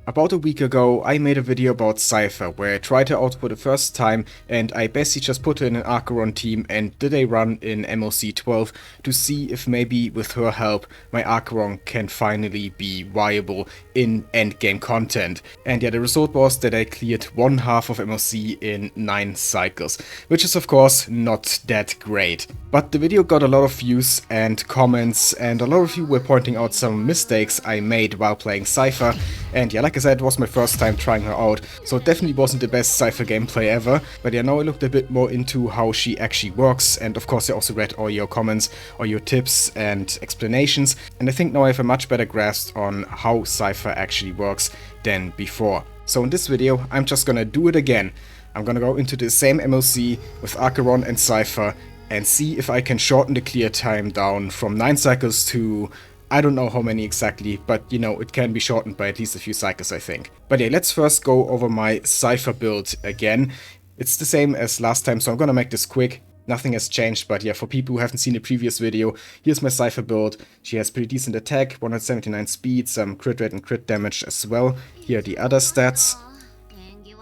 About a week ago, I made a video about Cipher, where I tried her out for the first time, and I basically just put her in an Acheron team and did a run in MOC 12 to see if maybe with her help, my Acheron can finally be viable in endgame content. And yeah, the result was that I cleared one half of MOC in 9 cycles, which is of course not that great. But the video got a lot of views and comments, and a lot of you were pointing out some mistakes I made while playing Cipher. And yeah, like I said, it was my first time trying her out, so it definitely wasn't the best Cipher gameplay ever. But yeah, now I looked a bit more into how she actually works, and of course I also read all your comments, all your tips and explanations, and I think now I have a much better grasp on how Cipher actually works than before. So in this video, I'm just gonna do it again. I'm gonna go into the same MLC with Acheron and Cipher and see if I can shorten the clear time down from 9 cycles to I don't know how many exactly, but you know, it can be shortened by at least a few cycles, I think. But yeah, let's first go over my Cipher build again. It's the same as last time, so I'm gonna make this quick. Nothing has changed, but yeah, for people who haven't seen the previous video, here's my Cipher build. She has pretty decent attack, 179 speed, some crit rate and crit damage as well. Here are the other stats.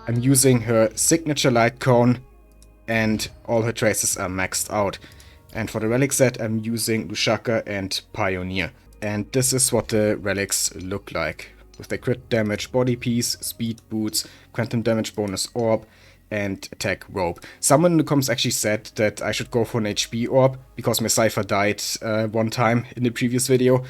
I'm using her signature light cone, and all her traces are maxed out. And for the relic set, I'm using Lushaka and Pioneer. And this is what the relics look like, with the crit damage body piece, speed boots, quantum damage bonus orb, and attack robe. Someone in the comments actually said that I should go for an HP orb, because my Cipher died one time in the previous video,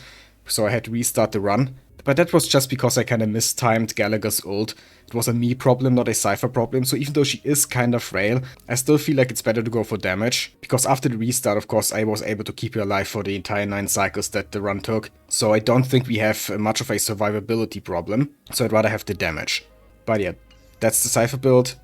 so I had to restart the run. But that was just because I kinda mistimed Gallagher's ult. It was a me problem, not a Cipher problem, so even though she is kinda frail, I still feel like it's better to go for damage. Because after the restart, of course, I was able to keep her alive for the entire 9 cycles that the run took. So I don't think we have much of a survivability problem, so I'd rather have the damage. But yeah, that's the Cipher build.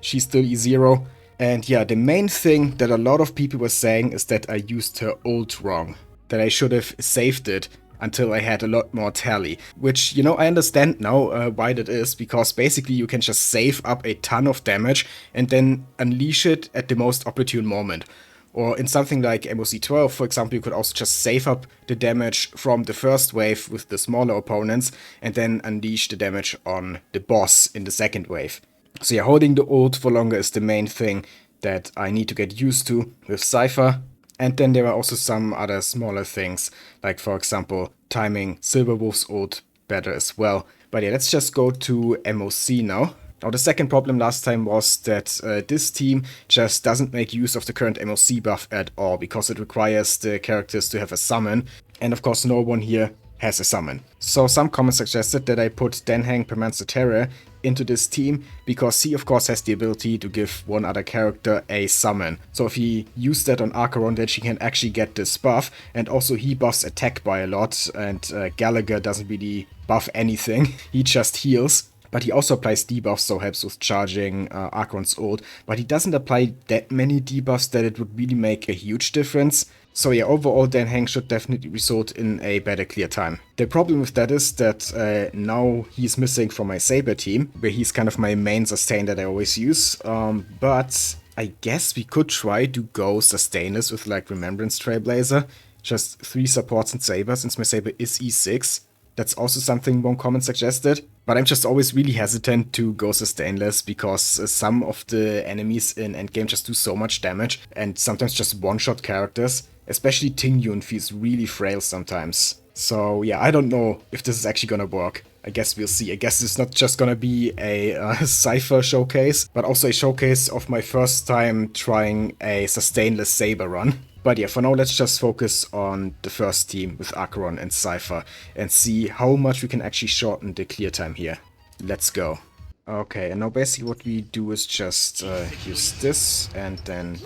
She's still E0. And yeah, the main thing that a lot of people were saying is that I used her ult wrong. That I should have saved it until I had a lot more tally. Which, you know, I understand now why that is, because basically you can just save up a ton of damage and then unleash it at the most opportune moment. Or in something like MOC 12, for example, you could also just save up the damage from the first wave with the smaller opponents and then unleash the damage on the boss in the second wave. So yeah, holding the ult for longer is the main thing that I need to get used to with Cipher. And then there are also some other smaller things, like for example, timing Silverwolf's ult better as well. But yeah, let's just go to MOC now. Now the second problem last time was that this team just doesn't make use of the current MOC buff at all, because it requires the characters to have a summon, and of course no one here has a summon. So some comments suggested that I put Denhang Permancer Terror into this team, because he of course has the ability to give one other character a summon. So if he used that on Acheron, then she can actually get this buff, and also he buffs attack by a lot, and Gallagher doesn't really buff anything, he just heals. But he also applies debuffs, so helps with charging Acheron's ult, but he doesn't apply that many debuffs that it would really make a huge difference. So yeah, overall Denhang should definitely result in a better clear time. The problem with that is that now he's missing from my Saber team, where he's kind of my main sustain that I always use. But I guess we could try to go sustainless with like Remembrance Trailblazer. Just 3 supports and Saber, since my Saber is E6. That's also something one comment suggested. But I'm just always really hesitant to go sustainless, because some of the enemies in endgame just do so much damage, and sometimes just one-shot characters. Especially Tingyun feels really frail sometimes. So yeah, I don't know if this is actually gonna work. I guess we'll see. I guess it's not just gonna be a Cipher showcase, but also a showcase of my first time trying a sustainless Saber run. But yeah, for now let's just focus on the first team with Acheron and Cipher and see how much we can actually shorten the clear time here. Let's go. Okay, and now basically what we do is just use this, and then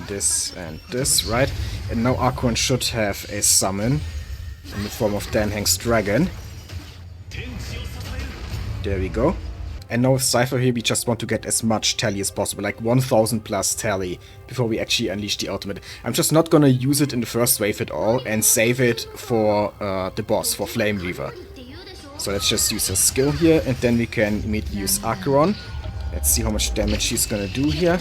this and this, right? And now Acheron should have a summon in the form of Denhang's dragon. There we go. And now with Cipher here, we just want to get as much tally as possible, like 1000 plus tally, before we actually unleash the ultimate. I'm just not gonna use it in the first wave at all, and save it for the boss, for Flame Reaver. So let's just use her skill here, and then we can immediately use Acheron. Let's see how much damage she's gonna do here.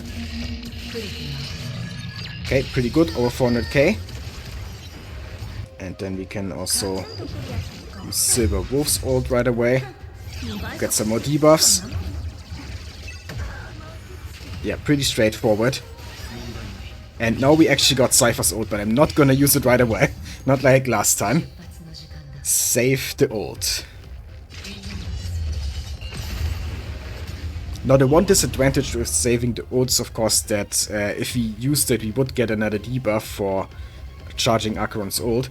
Okay, pretty good, over 400k. And then we can also use Silverwolf's ult right away. Get some more debuffs. Yeah, pretty straightforward. And now we actually got Cipher's ult, but I'm not gonna use it right away. Not like last time. Save the ult. Now the one disadvantage with saving the ult is of course that if we used it we would get another debuff for charging Acheron's ult.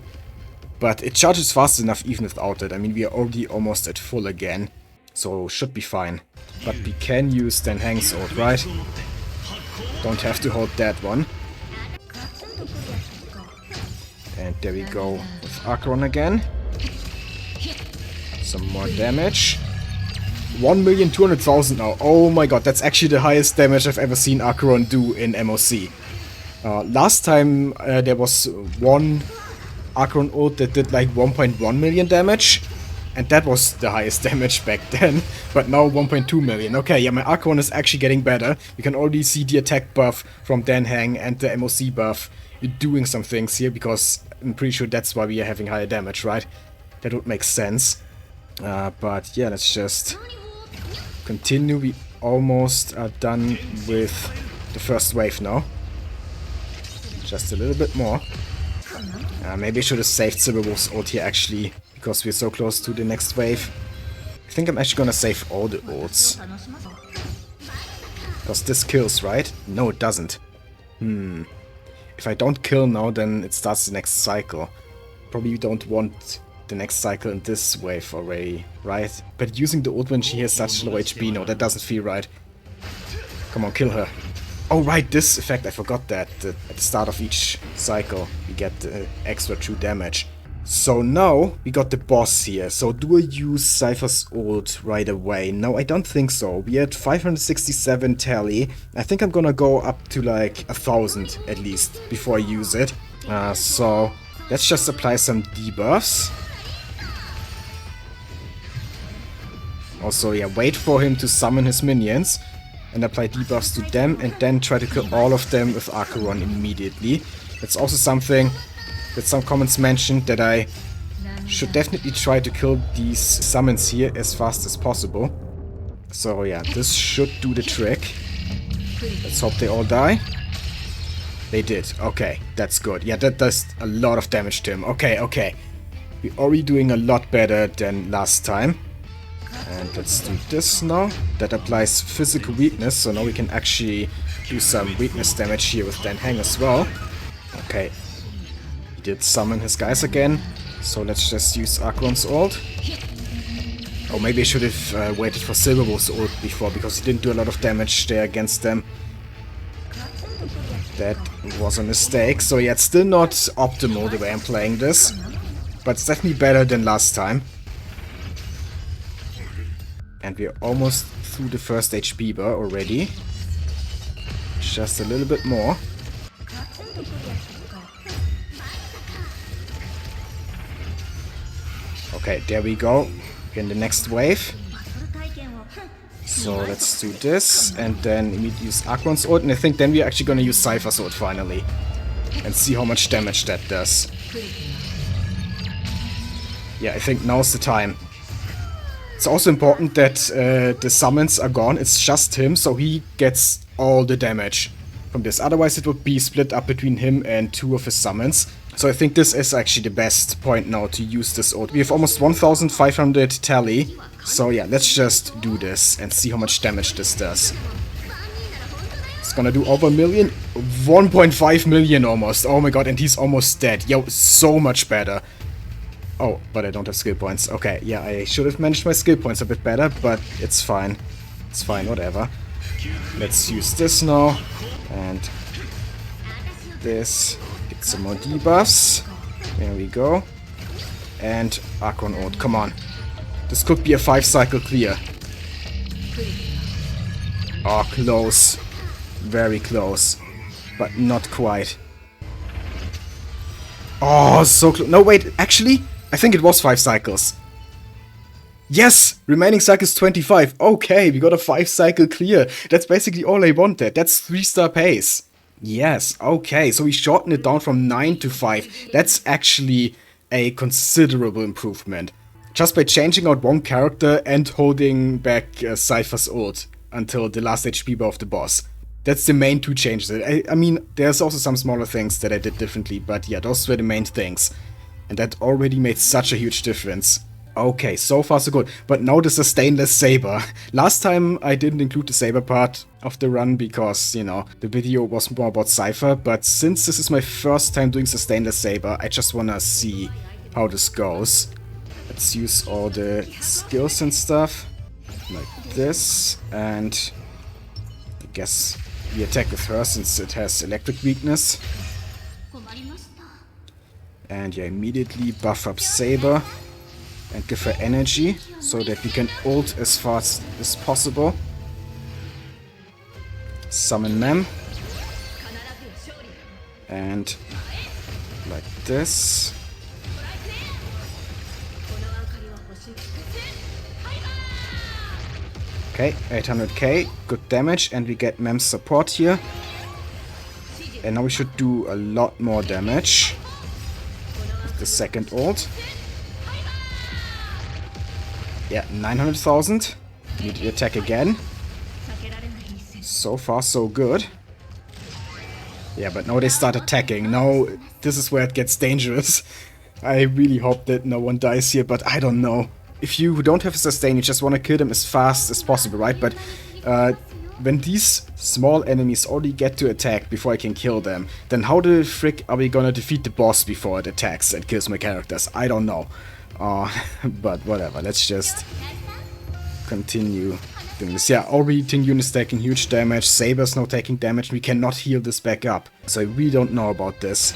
But it charges fast enough even without it. I mean, we are already almost at full again. So should be fine. But we can use then Hang's ult, right? Don't have to hold that one. And there we go with Acheron again. Some more damage. 1,200,000 now. Oh my god, that's actually the highest damage I've ever seen Acheron do in MOC. Last time there was one Acheron ult that did like 1.1 million damage. And that was the highest damage back then. But now 1.2 million. Okay, yeah, my Acheron is actually getting better. You can already see the attack buff from Dan Hang and the MOC buff doing some things here. Because I'm pretty sure that's why we are having higher damage, right? That would make sense. But yeah, let's just continue. We almost are done with the first wave now. Just a little bit more. Maybe I should have saved Cipher Build's ult here actually, because we're so close to the next wave. I think I'm actually gonna save all the ults. Because this kills, right? No, it doesn't. If I don't kill now, then it starts the next cycle. Probably don't want the next cycle in this wave already, right? But using the ult when she has such low HP, no, that doesn't feel right. Come on, kill her. Oh right, this effect, I forgot that. At the start of each cycle, we get extra true damage. So now, we got the boss here. So do I use Cipher's ult right away? No, I don't think so. We had 567 tally. I think I'm gonna go up to like 1,000 at least before I use it. So let's just apply some debuffs. Also, yeah, wait for him to summon his minions and apply debuffs to them and then try to kill all of them with Acheron immediately. That's also something that some comments mentioned, that I should definitely try to kill these summons here as fast as possible. So yeah, this should do the trick. Let's hope they all die. They did. Okay, that's good. Yeah, that does a lot of damage to him. Okay, okay. We're already doing a lot better than last time. And let's do this now. That applies physical weakness, so now we can actually do some weakness damage here with Dan Hang as well. Okay. He did summon his guys again, so let's just use Acheron's ult. Oh, maybe I should have waited for Cipher Build's ult before, because he didn't do a lot of damage there against them. That was a mistake. So yeah, it's still not optimal the way I'm playing this, but it's definitely better than last time. And we're almost through the first HP bar already. Just a little bit more. Okay, there we go. We're in the next wave. So let's do this, and then immediately use Acheron's ult, and I think then we're actually gonna use Cipher's ult finally. And see how much damage that does. Yeah, I think now's the time. It's also important that the summons are gone. It's just him, so he gets all the damage from this. Otherwise it would be split up between him and two of his summons. So I think this is actually the best point now to use this ult. We have almost 1,500 tally. So yeah, let's just do this and see how much damage this does. It's gonna do over a million. 1.5 million almost. Oh my god, and he's almost dead. Yo, so much better. Oh, but I don't have skill points. Okay, yeah, I should have managed my skill points a bit better, but it's fine. It's fine, whatever. Let's use this now. And this. Get some more debuffs. There we go. And Acheron ult. Come on. This could be a 5-cycle clear. Oh, close. Very close. But not quite. Oh, so close. No, wait, actually, I think it was 5 cycles. Yes! Remaining cycles 25. Okay, we got a 5-cycle clear. That's basically all I wanted. That's 3-star pace. Yes, okay, so we shortened it down from 9 to 5. That's actually a considerable improvement. just by changing out one character and holding back Cipher's ult until the last HP bar of the boss. That's the main two changes. I mean, there's also some smaller things that I did differently, but yeah, those were the main things. And that already made such a huge difference. Okay, so far so good. But now there's a stainless saber. Last time I didn't include the saber part of the run because, you know, the video was more about Cipher. But since this is my first time doing the stainless saber, I just wanna see how this goes. Let's use all the skills and stuff. Like this. And I guess we attack with her since it has electric weakness. And yeah, immediately buff up Saber and give her energy so that we can ult as fast as possible. Summon Mem. And like this. Okay, 800k, good damage, and we get Mem's support here. And now we should do a lot more damage with the second ult. Yeah, 900,000. Need to attack again. So far, so good. Yeah, but now they start attacking. Now, this is where it gets dangerous. I really hope that no one dies here, but I don't know. If you don't have a sustain, you just want to kill them as fast as possible, right? But when these small enemies already get to attack before I can kill them, then how the frick are we gonna defeat the boss before it attacks and kills my characters? I don't know. But whatever, let's just continue doing this. Yeah, already Tingyun is taking huge damage, Saber's now taking damage, we cannot heal this back up. So I really don't know about this.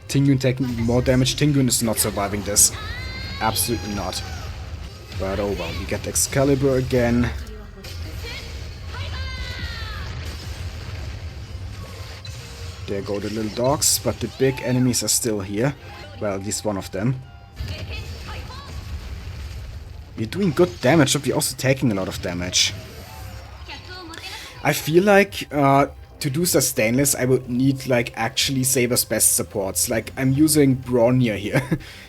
Tingyun taking even more damage, Tingyun is not surviving this. Absolutely not. But oh well, we get Excalibur again. There go the little dogs, but the big enemies are still here. Well, at least one of them. We're doing good damage, but we're also taking a lot of damage. I feel like to do Sustainless, I would need like actually Saber's best supports. Like I'm using Bronir here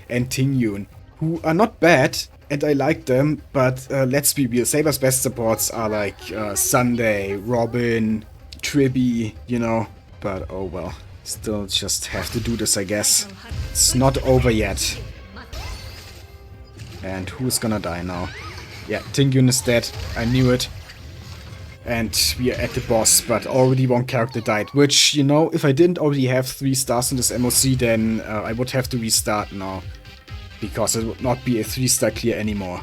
and Tingyun, who are not bad, and I like them, but let's be real, Saber's best supports are like Sunday, Robin, Tribby, you know, but oh well, still just have to do this, I guess. It's not over yet. And who's gonna die now? Yeah, Tingyun is dead, I knew it. And we are at the boss, but already one character died, which, you know, if I didn't already have 3 stars in this MOC, then I would have to restart now. Because it would not be a 3-star clear anymore.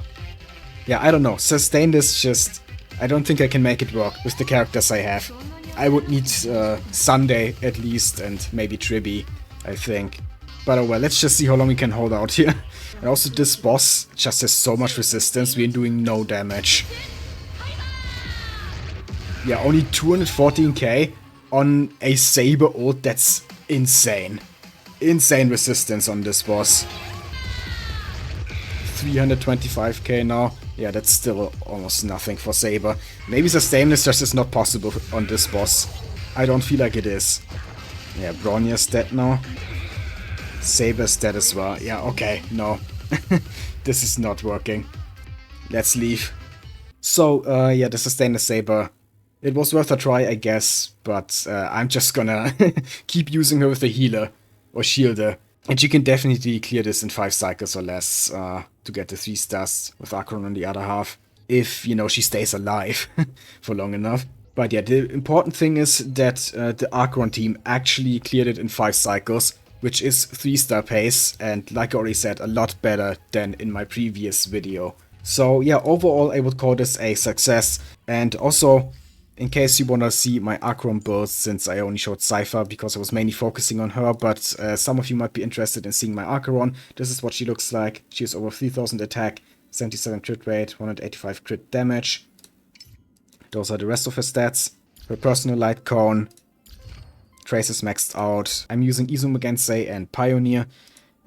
Yeah, I don't know. Sustain this just... I don't think I can make it work with the characters I have. I would need Sunday at least, and maybe Tribby, I think. But oh well, let's just see how long we can hold out here. And also this boss just has so much resistance, we're doing no damage. Yeah, only 214k on a Saber ult, that's insane. Insane resistance on this boss. 325k now. Yeah, that's still almost nothing for Saber. Maybe Sustainless just is not possible on this boss. I don't feel like it is. Yeah, Bronir's dead now. Saber's dead as well. Yeah, okay, no. This is not working. Let's leave. So, yeah, the Sustainless Saber. It was worth a try, I guess, but I'm just gonna keep using her with the healer or shielder. And she can definitely clear this in 5 cycles or less to get the 3 stars with Acheron on the other half. If, you know, she stays alive for long enough. But yeah, the important thing is that the Acheron team actually cleared it in 5 cycles, which is 3-star pace, and like I already said, a lot better than in my previous video. So yeah, overall I would call this a success. And also, in case you wanna see my Acheron builds, since I only showed Cipher because I was mainly focusing on her, but some of you might be interested in seeing my Acheron. This is what she looks like. She has over 3000 attack, 77 crit rate, 185 crit damage. Those are the rest of her stats. Her personal light cone. Trace is maxed out. I'm using Izumagensei and Pioneer.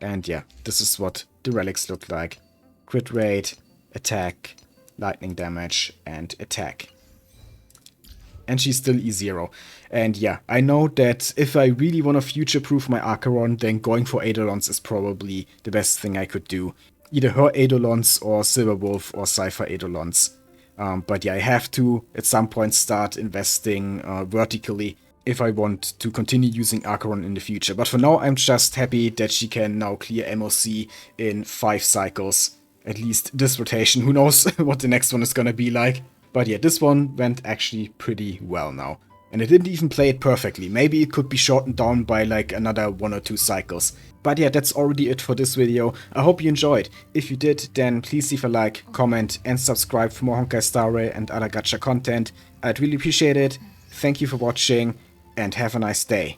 And yeah, this is what the relics look like. Crit rate, attack, lightning damage, and attack. and she's still E0. And yeah, I know that if I really want to future-proof my Acheron, then going for Eidolons is probably the best thing I could do. Either her Eidolons or Silver Wolf or Cipher Eidolons. But yeah, I have to at some point start investing vertically if I want to continue using Acheron in the future. But for now, I'm just happy that she can now clear MOC in 5 cycles. At least this rotation. Who knows what the next one is gonna be like. But yeah, this one went actually pretty well now. And I didn't even play it perfectly. Maybe it could be shortened down by like another 1 or 2 cycles. But yeah, that's already it for this video. I hope you enjoyed. If you did, then please leave a like, comment, and subscribe for more Honkai Star Rail and other gacha content. I'd really appreciate it. Thank you for watching, and have a nice day.